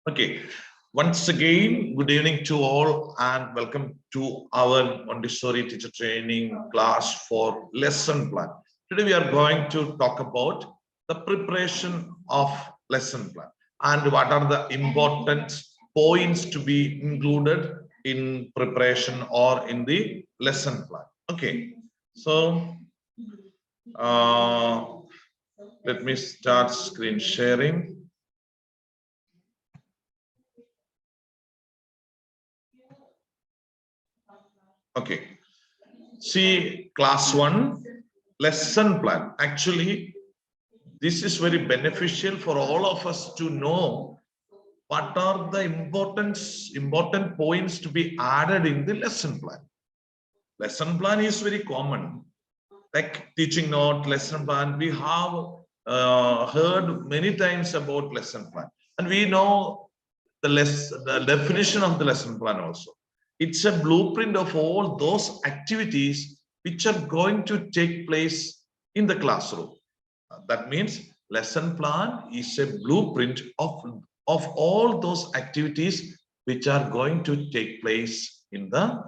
Okay, once again, good evening to all and welcome to our Montessori teacher training class for lesson plan. Today we are going to talk about the preparation of lesson plan and what are the important points to be included in preparation or in the lesson plan. Okay, so let me start screen sharing. Okay, see class 1 lesson plan. Actually, this is very beneficial for all of us to know what are the important points to be added in the lesson plan. Lesson plan is very common, like teaching note, lesson plan. We have heard many times about lesson plan, and we know the definition of the lesson plan also. It's a blueprint of all those activities which are going to take place in the classroom. That means lesson plan is a blueprint of all those activities which are going to take place in the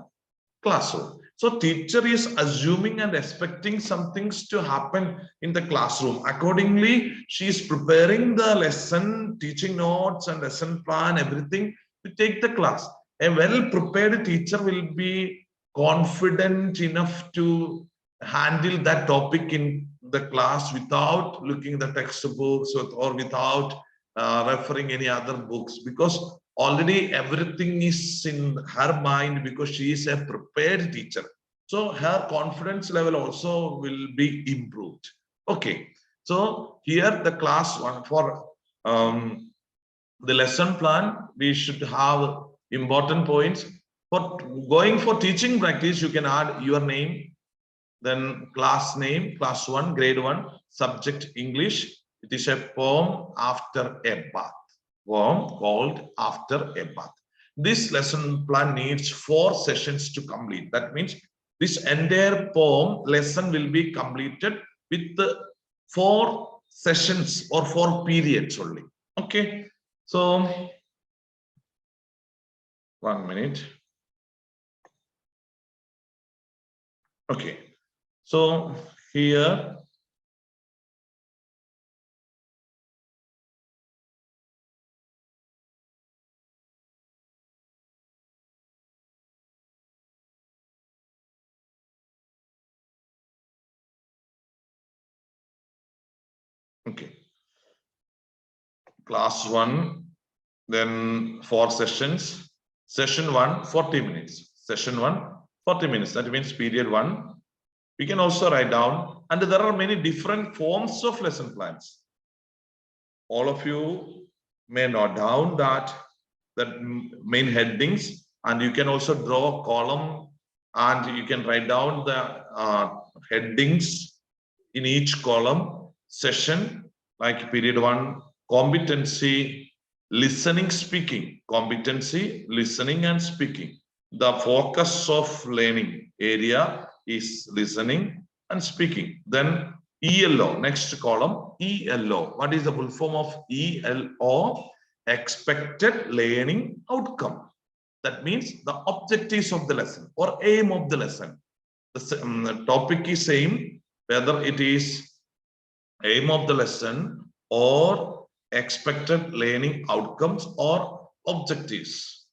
classroom. So teacher is assuming and expecting some things to happen in the classroom. Accordingly, she is preparing the lesson, teaching notes and lesson plan, everything to take the class. A well-prepared teacher will be confident enough to handle that topic in the class without looking the textbooks or without referring any other books, because already everything is in her mind because she is a prepared teacher. So her confidence level also will be improved. Okay, so here the class 1 for the lesson plan, we should have important points. For going for teaching practice, you can add your name, then class name, class 1, grade 1, subject English. It is a poem after a bath. Poem called After a Bath. This lesson plan needs 4 sessions to complete. That means this entire poem lesson will be completed with 4 sessions or 4 periods only. Okay, so 1 minute. Okay, so here okay, class 1, then 4 sessions. Session 1, 40 minutes. Session 1, 40 minutes. That means period 1. We can also write down, and there are many different forms of lesson plans. All of you may note down that main headings, and you can also draw a column and you can write down the headings in each column. Session, like period 1, competency, listening, speaking. Competency, listening and speaking. The focus of learning area is listening and speaking. Then ELO, next column, ELO. What is the full form of ELO? Expected learning outcome. That means the objectives of the lesson or aim of the lesson. The topic is same, whether it is aim of the lesson or expected learning outcomes or objectives.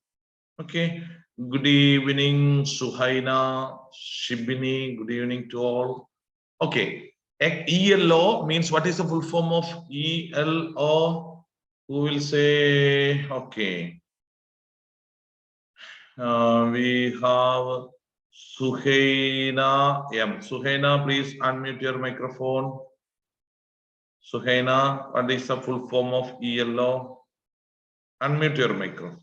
Okay, good evening, Suhaina, Shibini, good evening to all. Okay, ELO means what is the full form of ELO? Who will say? Okay, we have Suhaina. Yeah, Suhaina, please unmute your microphone. Suhaina, what is the full form of ELO? Unmute your microphone.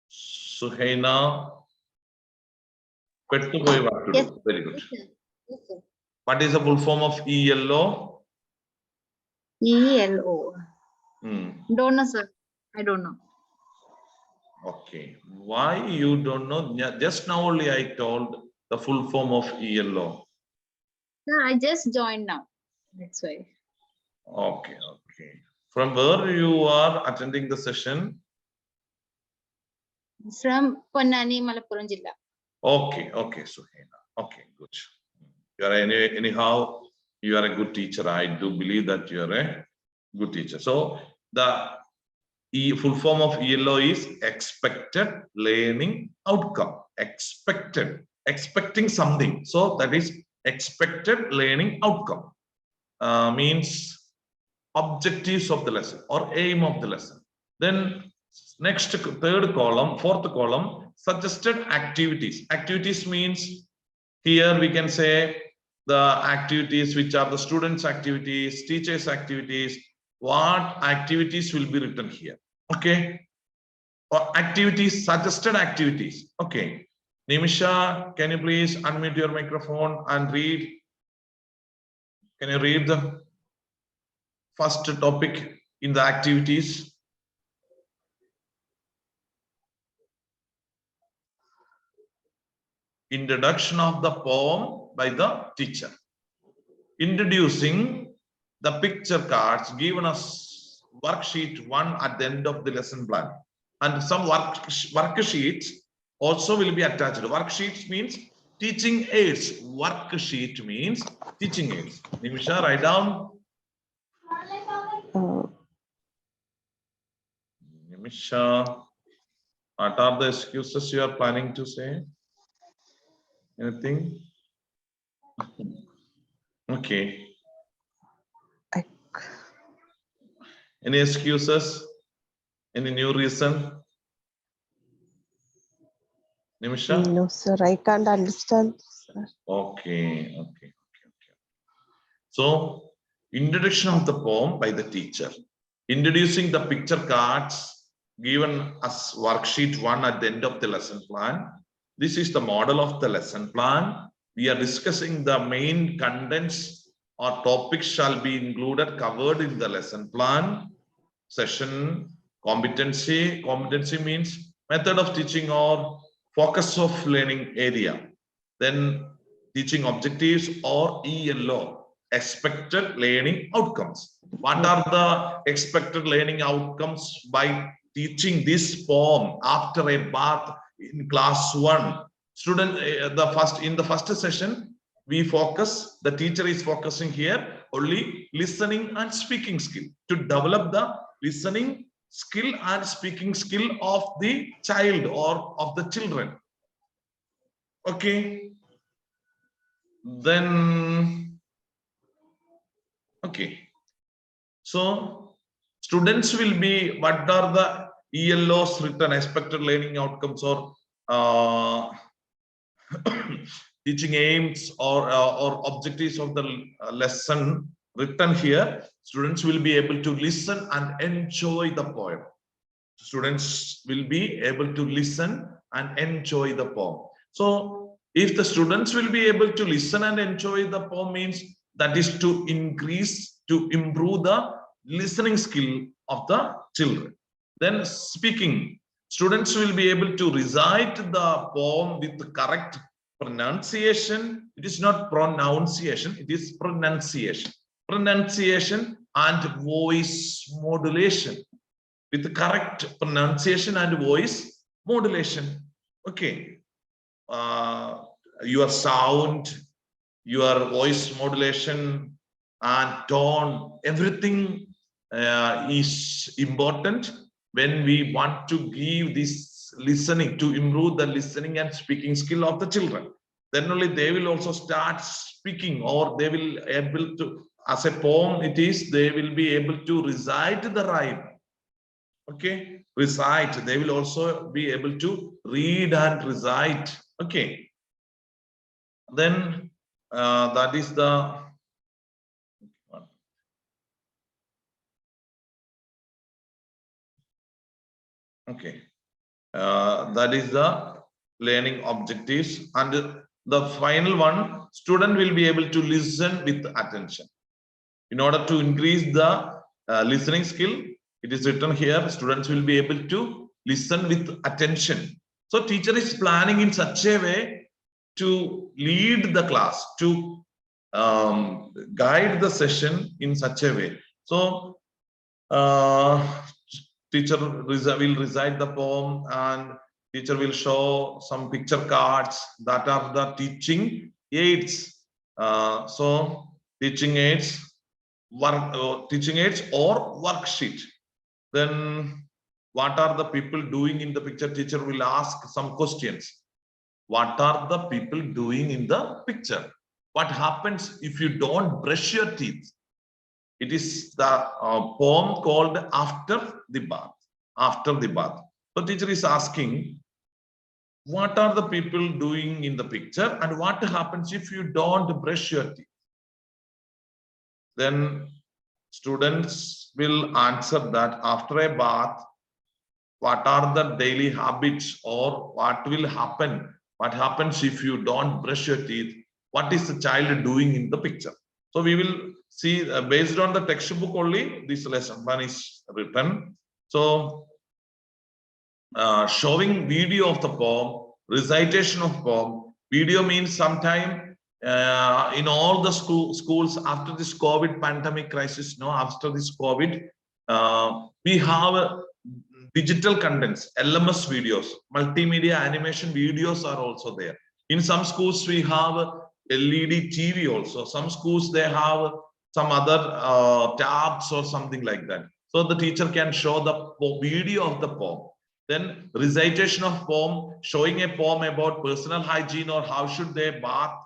Suhaina. Yes. Very good. Yes, sir. What is the full form of ELO? ELO. Don't know, sir. I don't know. Okay. Why you don't know? Just now only I told the full form of ELO. Sir, I just joined now. That's why. Okay, okay. From where you are attending the session? From Ponnani, Malappuram Jilla. Okay, Suhaina. Okay, good. You are anyhow, you are a good teacher. I do believe that you are a good teacher. So the full form of ELO is expected learning outcome. Expecting something. So that is expected learning outcome. Means objectives of the lesson or aim of the lesson. Then next third column, fourth column, suggested activities. Activities means here we can say the activities which are the students' activities, teachers' activities, what activities will be written here. Okay. Or activities, suggested activities. Okay. Nimisha, can you please unmute your microphone and read? Can you read the first topic in the activities? Introduction of the poem by the teacher. Introducing the picture cards given us worksheet 1 at the end of the lesson plan. And some worksheets also will be attached. Worksheets means teaching aids. Worksheet means teaching aids. Nimisha, write down. Nimisha, what are the excuses you are planning to say? Anything? Okay. Any excuses? Any new reason? Nimisha? No, sir, I can't understand, sir. Okay. So, introduction of the poem by the teacher. Introducing the picture cards given as worksheet 1 at the end of the lesson plan. This is the model of the lesson plan. We are discussing the main contents or topics shall be included, covered in the lesson plan. Session, competency. Competency means method of teaching or focus of learning area. Then teaching objectives or ELO, expected learning outcomes. What are the expected learning outcomes by teaching this poem after a bath in class 1? Student, in the first session, the teacher is focusing here only listening and speaking skill to develop the listening skill and speaking skill of the child or of the children. Okay. Then, okay. So students will be, what are the ELOs written, expected learning outcomes or teaching aims or objectives of the lesson written here. Students will be able to listen and enjoy the poem. Students will be able to listen and enjoy the poem. So if the students will be able to listen and enjoy the poem, means that is to improve the listening skill of the children. Then speaking, students will be able to recite the poem with the correct pronunciation. It is not pronunciation, it is pronunciation. Pronunciation and voice modulation. With the correct pronunciation and voice modulation. Okay. Your sound, your voice modulation and tone, everything is important when we want to give this listening, to improve the listening and speaking skill of the children. Then only they will also start speaking, or they will able to, as a poem it is, they will be able to recite the rhyme. Okay, recite. They will also be able to read and recite. Okay. Then that is the okay. That is the learning objectives, and the final one, student will be able to listen with attention. In order to increase the listening skill, it is written here, students will be able to listen with attention. So teacher is planning in such a way to lead the class, to guide the session in such a way. So Teacher will recite the poem and teacher will show some picture cards that are the teaching aids. So teaching aids, teaching aids or worksheet. Then what are the people doing in the picture? Teacher will ask some questions. What are the people doing in the picture? What happens if you don't brush your teeth? It is the poem called After the Bath. After the Bath. So teacher is asking, what are the people doing in the picture and what happens if you don't brush your teeth? Then students will answer that after a bath, what are the daily habits or what will happen? What happens if you don't brush your teeth? What is the child doing in the picture? So we will see based on the textbook only, this lesson plan is written. So showing video of the poem, recitation of poem. Video means sometime in all the schools after this COVID pandemic crisis, no, after this COVID, we have digital contents, LMS videos, multimedia animation videos are also there. In some schools, we have LED TV also. Some schools, they have some other tabs or something like that. So the teacher can show the video of the poem. Then recitation of poem, showing a poem about personal hygiene or how should they bath,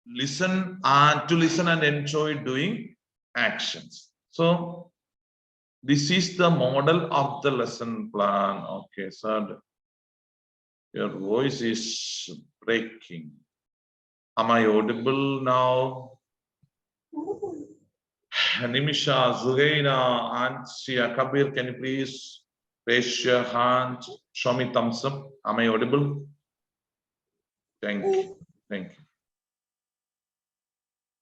listen and enjoy doing actions. So this is the model of the lesson plan. Okay, sir, your voice is breaking. Am I audible now? Nimisha, Zuhaina, and Sia Kabir, can you please raise your hand? Show me thumbs up. Am I audible? Thank you. Thank you.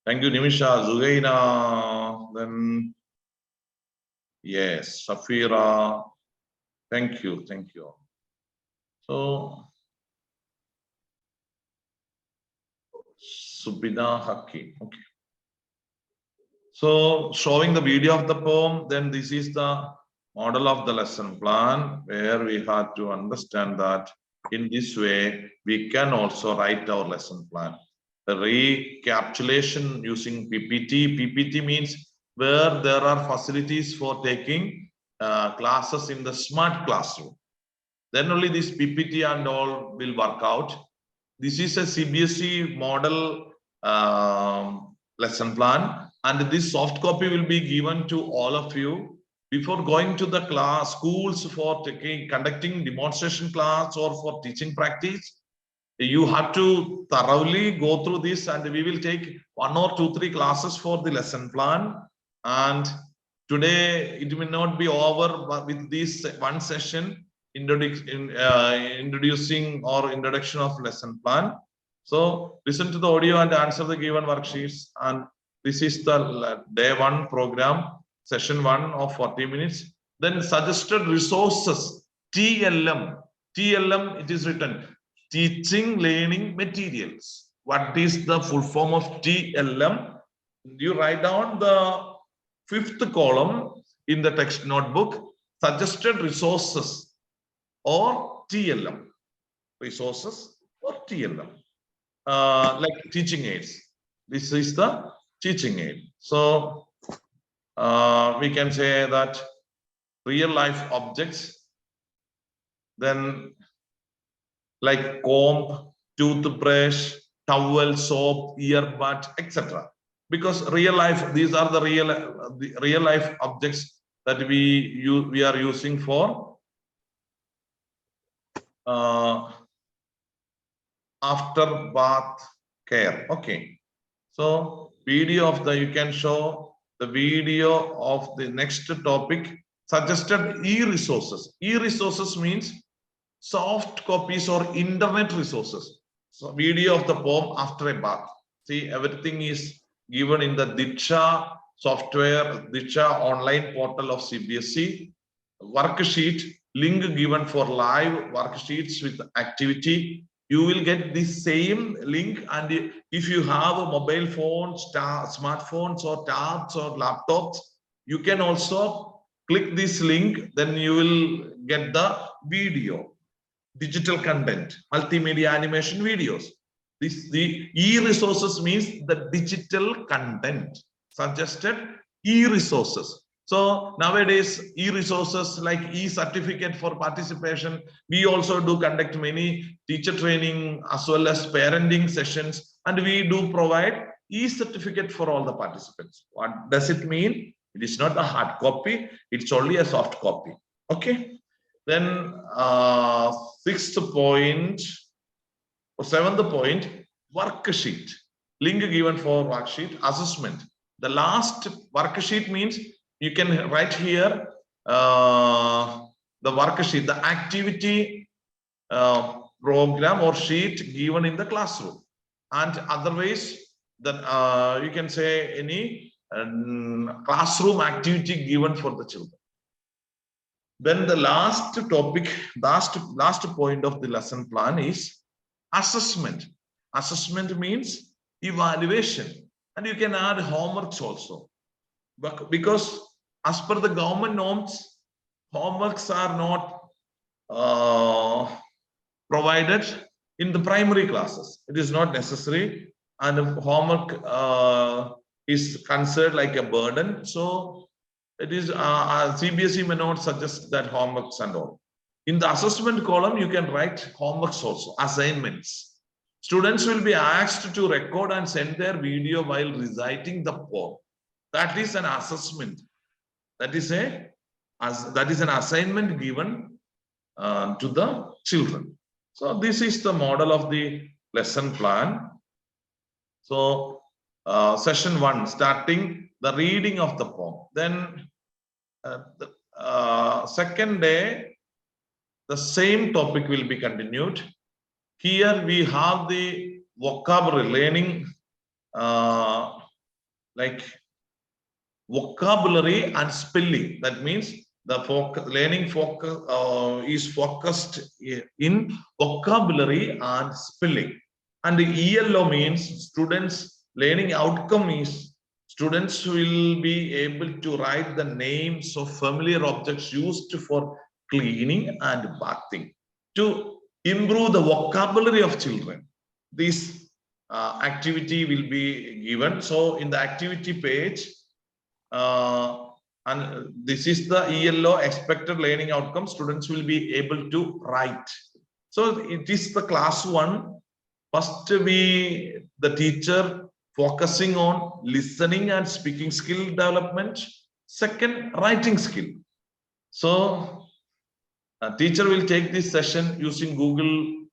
Thank you, Nimisha, Zuhaina. Then, yes, Safira. Thank you. Thank you. So, Subina Haki. Okay. So showing the video of the poem, then this is the model of the lesson plan where we had to understand that in this way, we can also write our lesson plan. The recapitulation using PPT. PPT means where there are facilities for taking classes in the smart classroom. Then only this PPT and all will work out. This is a CBSE model lesson plan, and this soft copy will be given to all of you before going to the class schools for conducting demonstration class or for teaching practice. You have to thoroughly go through this, and we will take 1 or 2, 3 classes for the lesson plan. And today it may not be over with this one session introducing or introduction of lesson plan. So listen to the audio and answer the given worksheets. And this is the day 1 program, session 1 of 40 minutes. Then suggested resources, TLM. TLM, it is written, teaching learning materials. What is the full form of TLM? You write down the 5th column in the text notebook, suggested resources or TLM. Resources or TLM. Like teaching aids. This is the teaching aid. So we can say that real life objects, then like comb, toothbrush, towel, soap, earbud, etc. Because real life, these are the real life objects that we are using for after bath care. Okay, so video of the, you can show the video of the next topic, suggested e-resources. E-resources means soft copies or internet resources. So video of the poem after a bath. See, everything is given in the Diksha software, Diksha online portal of CBSE. Worksheet, link given for live worksheets with activity. You will get the same link, and if you have a mobile phones, smartphones or tabs or laptops, you can also click this link, then you will get the video, digital content, multimedia animation videos. The e-resources means the digital content, suggested e-resources. So nowadays, e-resources like e-certificate for participation, we also do conduct many teacher training as well as parenting sessions, and we do provide e-certificate for all the participants. What does it mean? It is not a hard copy, it's only a soft copy. Okay. Then sixth point, or seventh point, worksheet. Link given for worksheet, assessment. The last worksheet means you can write here the worksheet, the activity program or sheet given in the classroom. And otherwise, that you can say any classroom activity given for the children. Then the last topic, last point of the lesson plan is assessment. Assessment means evaluation, and you can add homeworks also. But because as per the government norms, homeworks are not provided in the primary classes. It is not necessary, and homework is considered like a burden. So it is CBSE may not suggest that homeworks and all. In the assessment column, you can write homeworks also, assignments. Students will be asked to record and send their video while reciting the poem. That is an assessment. That is an assignment given to the children. So this is the model of the lesson plan. So session 1, starting the reading of the poem. Then the second day, the same topic will be continued. Here we have the vocabulary learning, like vocabulary and spelling. That means the learning focus is focused in vocabulary and spelling. And the ELO means students learning outcome is students will be able to write the names of familiar objects used for cleaning and bathing to improve the vocabulary of children. This activity will be given. So in the activity page, and this is the ELO expected learning outcome, students will be able to write. So it is the class 1. First, the teacher focusing on listening and speaking skill development. Second, writing skill. So a teacher will take this session using Google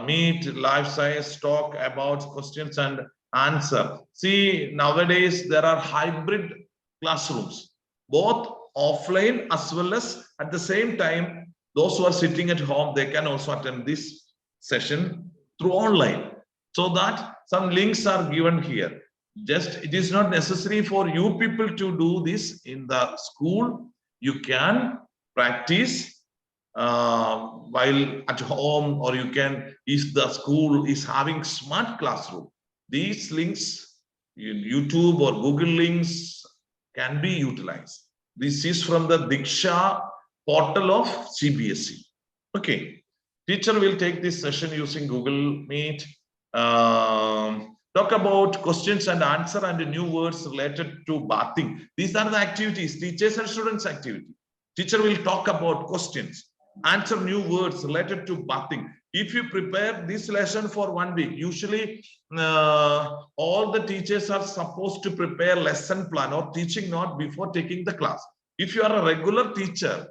Meet, live science, talk about questions and answer. See, nowadays there are hybrid classrooms, both offline as well as at the same time, those who are sitting at home, they can also attend this session through online. So that some links are given here. Just it is not necessary for you people to do this in the school. You can practice while at home, or you can, if the school is having smart classroom, these links, YouTube or Google links, can be utilized. This is from the Diksha portal of CBSE. Okay, teacher will take this session using Google Meet. Talk about questions and answer and new words related to bathing. These are the activities, teachers and students activity. Teacher will talk about questions, answer new words related to bathing. If you prepare this lesson for 1 week, usually all the teachers are supposed to prepare lesson plan or teaching note before taking the class. If you are a regular teacher,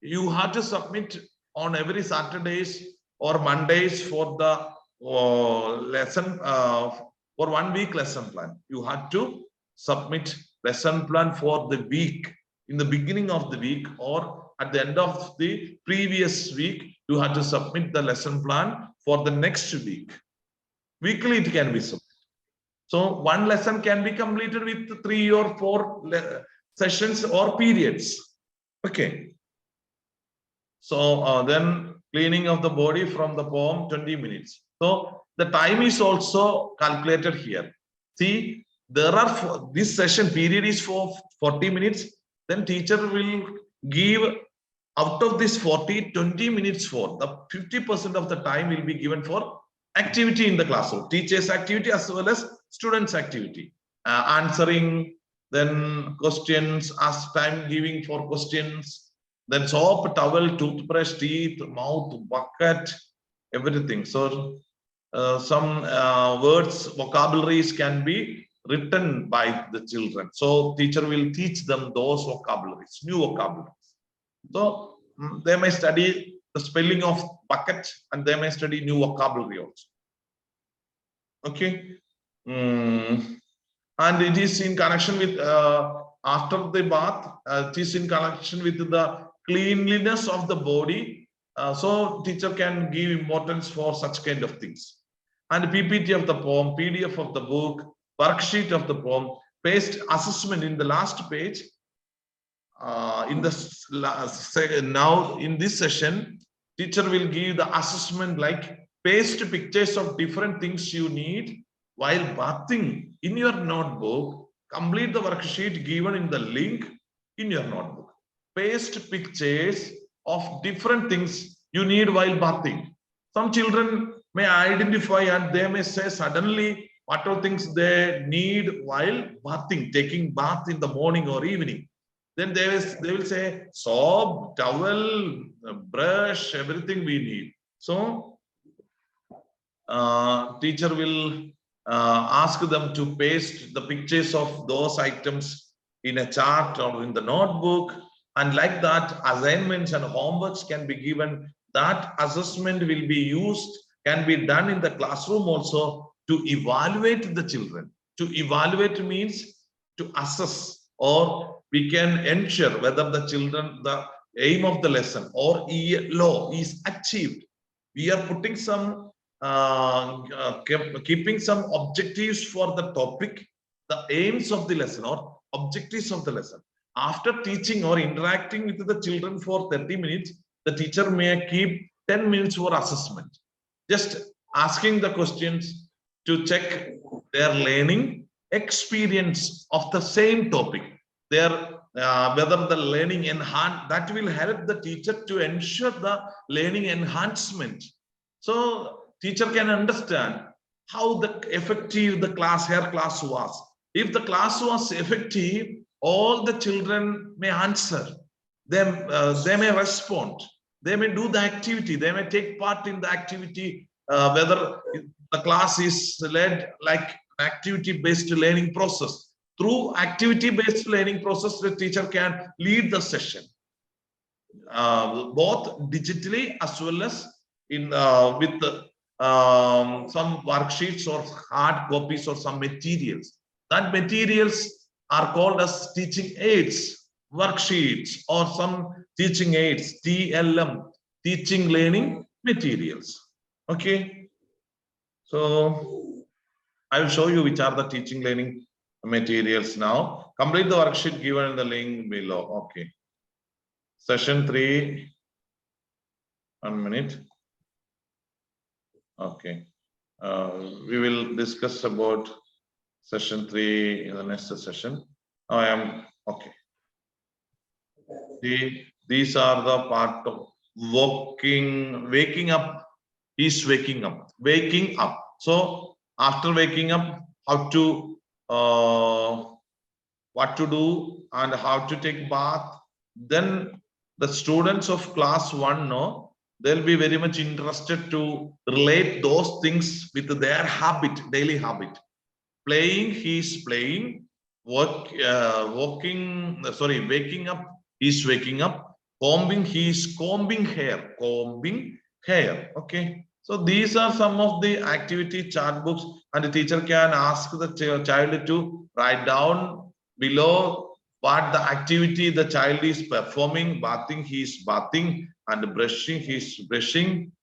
you have to submit on every Saturdays or Mondays for the lesson for 1 week lesson plan. You have to submit lesson plan for the week, in the beginning of the week or at the end of the previous week. You have to submit the lesson plan for the next week. Weekly it can be submitted. So one lesson can be completed with 3 or 4 sessions or periods. Okay. So then cleaning of the body from the poem, 20 minutes. So the time is also calculated here. See, there are this session period is for 40 minutes. Then teacher will give out of this 40, 20 minutes for the 50% of the time will be given for activity in the classroom, teachers activity as well as students activity, answering, then questions, as time giving for questions, then soap, towel, toothbrush, teeth, mouth, bucket, everything. So some words, vocabularies can be written by the children. So teacher will teach them those vocabularies, new vocabularies. So they may study the spelling of bucket and they may study new vocabulary also. Okay. And it is in connection with after the bath, it is in connection with the cleanliness of the body. So teacher can give importance for such kind of things. And PPT of the poem, PDF of the book, worksheet of the poem, paste assessment in the last page. In the now in this session, teacher will give the assessment like paste pictures of different things you need while bathing in your notebook. Complete the worksheet given in the link in your notebook. Paste pictures of different things you need while bathing. Some children may identify and they may say suddenly what are things they need while bathing, taking bath in the morning or evening. Then they will say soap, towel, brush, everything we need. So teacher will ask them to paste the pictures of those items in a chart or in the notebook, and like that assignments and homeworks can be given. That assessment will be used, can be done in the classroom also to evaluate the children. To evaluate means to assess, or we can ensure whether the children, the aim of the lesson or law is achieved. We are putting some keeping some objectives for the topic, the aims of the lesson or objectives of the lesson. After teaching or interacting with the children for 30 minutes, the teacher may keep 10 minutes for assessment, just asking the questions to check their learning experience of the same topic, their whether the learning enhance, that will help the teacher to ensure the learning enhancement. So teacher can understand how the effective the class, her class was. If the class was effective, all the children may answer, they may respond, they may do the activity, they may take part in the activity, whether the class is led like activity based learning process. Through activity based learning process, the teacher can lead the session both digitally as well as in with some worksheets or hard copies or some materials. That materials are called as teaching aids, worksheets, or some teaching aids, TLM, teaching learning materials. Okay, so I will show you which are the teaching learning materials now. Complete the worksheet given in the link below. Okay, session 3, 1 minute. Okay, we will discuss about session 3 in the next session. I am okay. These are the part of waking up. Is waking up. So after waking up, how to what to do and how to take bath. Then the students of class 1 know, they'll be very much interested to relate those things with their habit, daily habit. Playing, he's playing. Waking up, he's waking up. Combing, he's combing hair. Okay, so these are some of the activity chart books, and the teacher can ask the child to write down below what the activity the child is performing. Bathing, he is bathing, and brushing, he is brushing.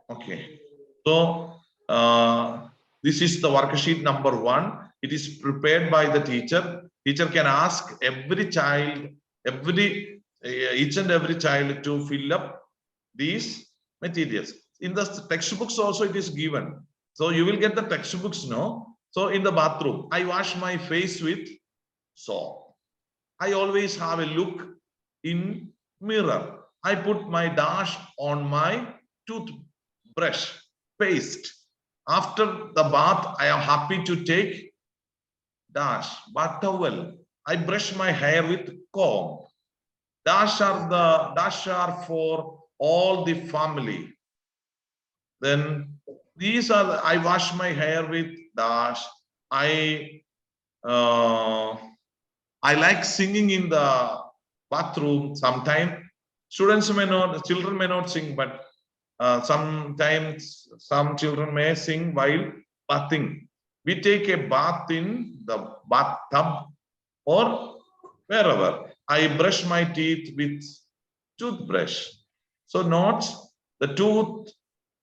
Okay, so this is the worksheet number 1. It is prepared by the teacher. Teacher can ask every child, each and every child to fill up these materials. In the textbooks also it is given. So you will get the textbooks, no? So in the bathroom, I wash my face with soap. I always have a look in mirror. I put my dash on my toothbrush paste. After the bath, I am happy to take dash bath towel. I brush my hair with comb. Dash are for all the family. Then these are I wash my hair with dash. I like singing in the bathroom. Sometimes children may not sing, but sometimes some children may sing while bathing. We take a bath in the bathtub or wherever. I brush my teeth with toothbrush. So not the tooth,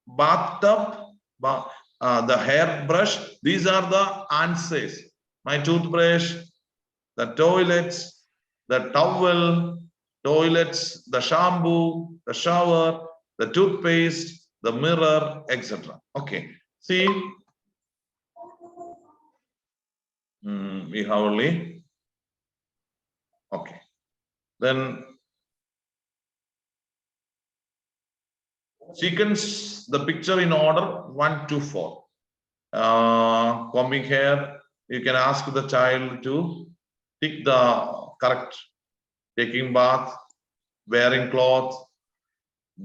bathtub, the hairbrush. These are the answers. My toothbrush, the toilets, the towel, toilets, the shampoo, the shower, the toothpaste, the mirror, etc. Okay. See, we have only. Okay. Then sequence the picture in order 1 to 4. Combing hair, you can ask the child to tick the correct taking bath, wearing clothes,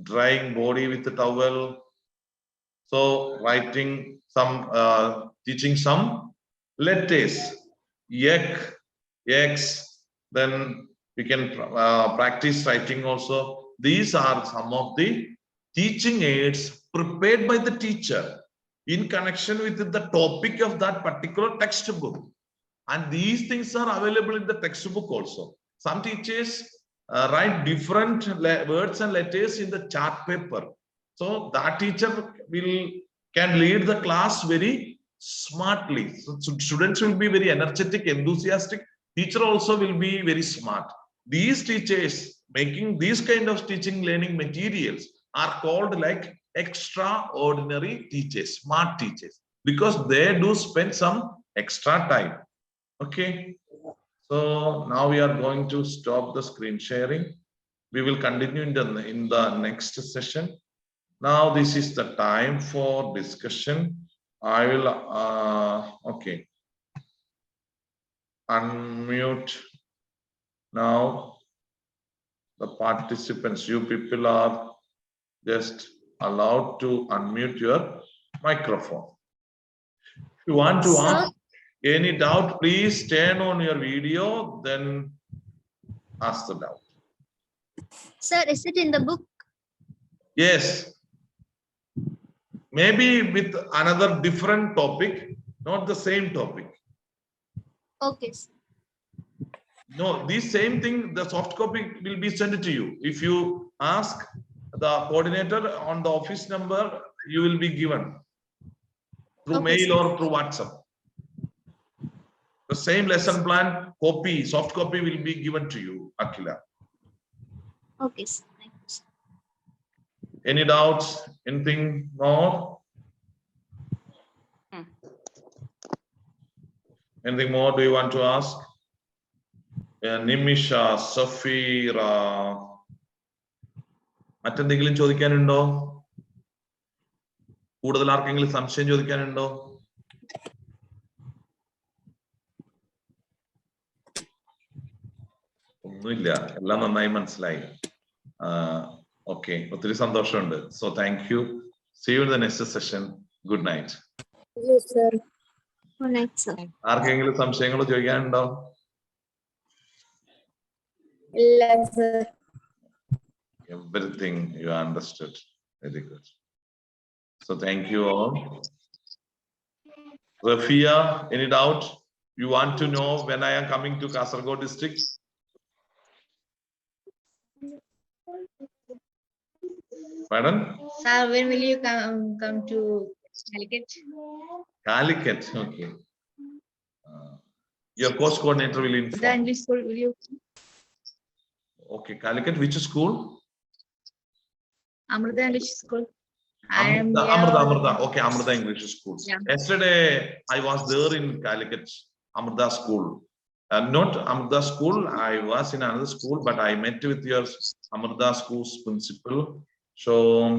drying body with the towel. So writing some, teaching some letters, X, then we can practice writing also. These are some of the teaching aids prepared by the teacher in connection with the topic of that particular textbook. And these things are available in the textbook also. Some teachers write different words and letters in the chart paper. So that teacher can lead the class very smartly. So students will be very energetic, enthusiastic. Teacher also will be very smart. These teachers making these kind of teaching learning materials are called like extraordinary teachers, smart teachers, because they do spend some extra time. Okay. So now we are going to stop the screen sharing. We will continue in the next session. Now this is the time for discussion. I will okay, unmute now the participants. You people are just allowed to unmute your microphone. If you want to ask any doubt, please turn on your video, then ask the doubt. Sir, is it in the book? Yes. Maybe with another different topic, not the same topic. Okay, sir. No, the same thing, the soft copy will be sent to you. If you ask the coordinator on the office number, you will be given through mail or through WhatsApp. The same lesson plan copy, soft copy will be given to you, Akila. Okay, sir. Thank you, sir. Any doubts? Anything more? Anything more do you want to ask? Nimisha, Safira. മറ്റെന്തെങ്കിലും ചോദിക്കാനുണ്ടോ? കൂടുതൽ ആർക്കെങ്കിലും സംശയം ചോദിക്കാനുണ്ടോ? ഒന്നുമില്ല, എല്ലാം നന്നായി മനസ്സിലായി. Okay, ഒത്തിരി സന്തോഷമുണ്ട്. So thank you. See you in the next session. Good night. Yes, sir. Good night, sir. ആർക്കെങ്കിലും സംശയങ്ങൾ ചോദിക്കാനുണ്ടോ? Yes, sir. Everything you understood. Very good. So thank you all. Rafia, any doubt? You want to know when I am coming to Kasaragod district? Pardon? Sir, when will you come to Calicut? Calicut, okay. Your course coordinator will inform. The English school, will you? Okay, Calicut, which school? Amrita English School. I am Amrita. Okay, Amrita English School. Yeah. Yesterday, I was there in Calicut, Amrita School. Not Amrita School, I was in another school, but I met with your Amrita School's principal. So